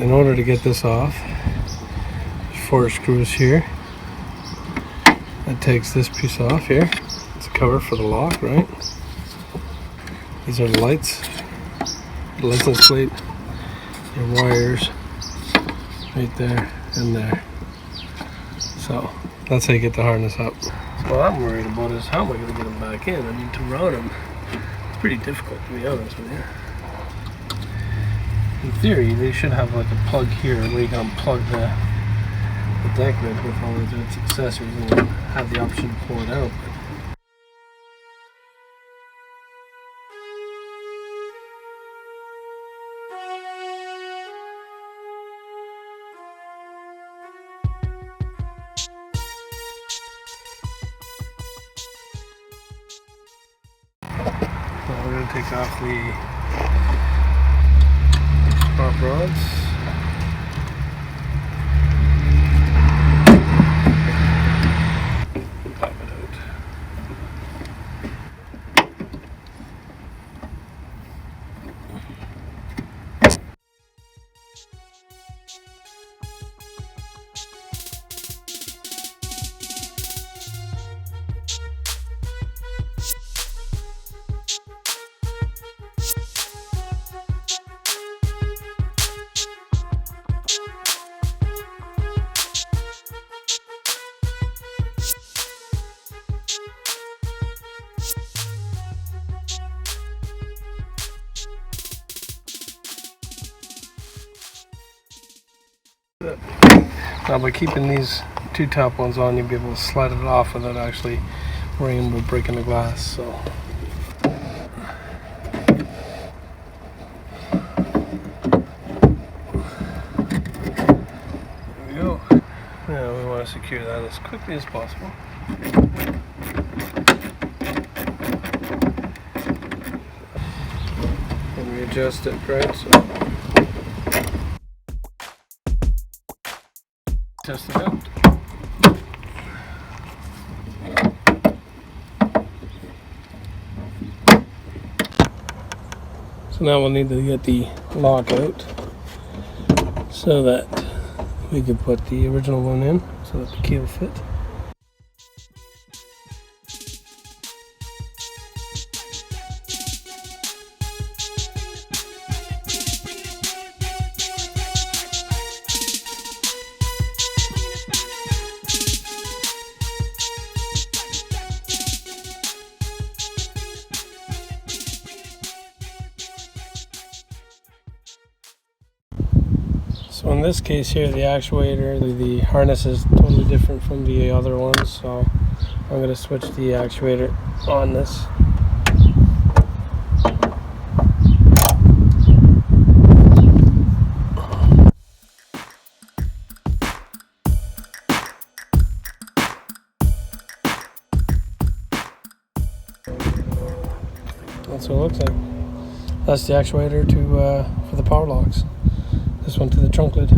in order to get this off, there's 4 screws here. That takes this piece off here. It's a cover for the lock, right? These are the lights. The license plate. Your wires right there and there. So that's how you get the harness up. So what I'm worried about is how am I going to get them back in? I mean, to route them, it's pretty difficult, to be honest with you. In theory, they should have like a plug here where you can unplug the deck lid with all of its accessories and then have the option to pull it out. Now we're going to take off the prop rods. Pop it out. Now by keeping these 2 top ones on, you'll be able to slide it off without actually worrying about breaking the glass. So there we go. Now we want to secure that as quickly as possible. And readjust it, right? So test it out. So now we'll need to get the lock out so that we can put the original one in so that the key will fit. So in this case here, the actuator, the harness is totally different from the other ones, so I'm going to switch the actuator on this. That's what it looks like. That's the actuator to for the power locks. This one to the trunk lid.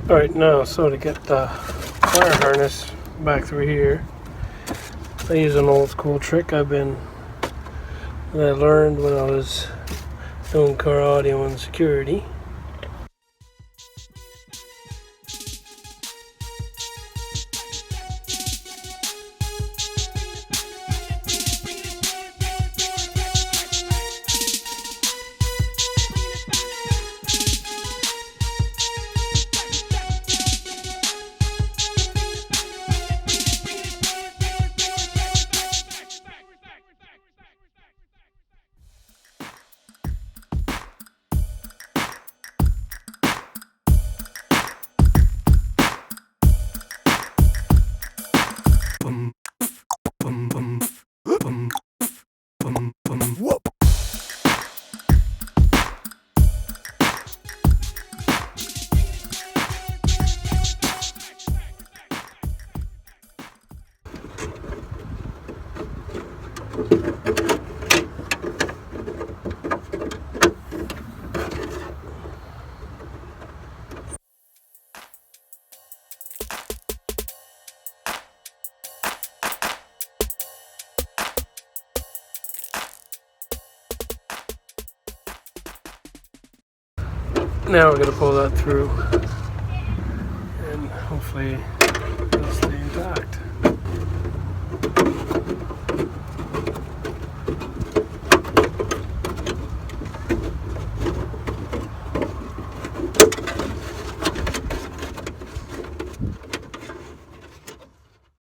Alright, now so to get the wire harness back through here, I use an old school trick that I learned when I was doing car audio and security. Now we're going to pull that through and hopefully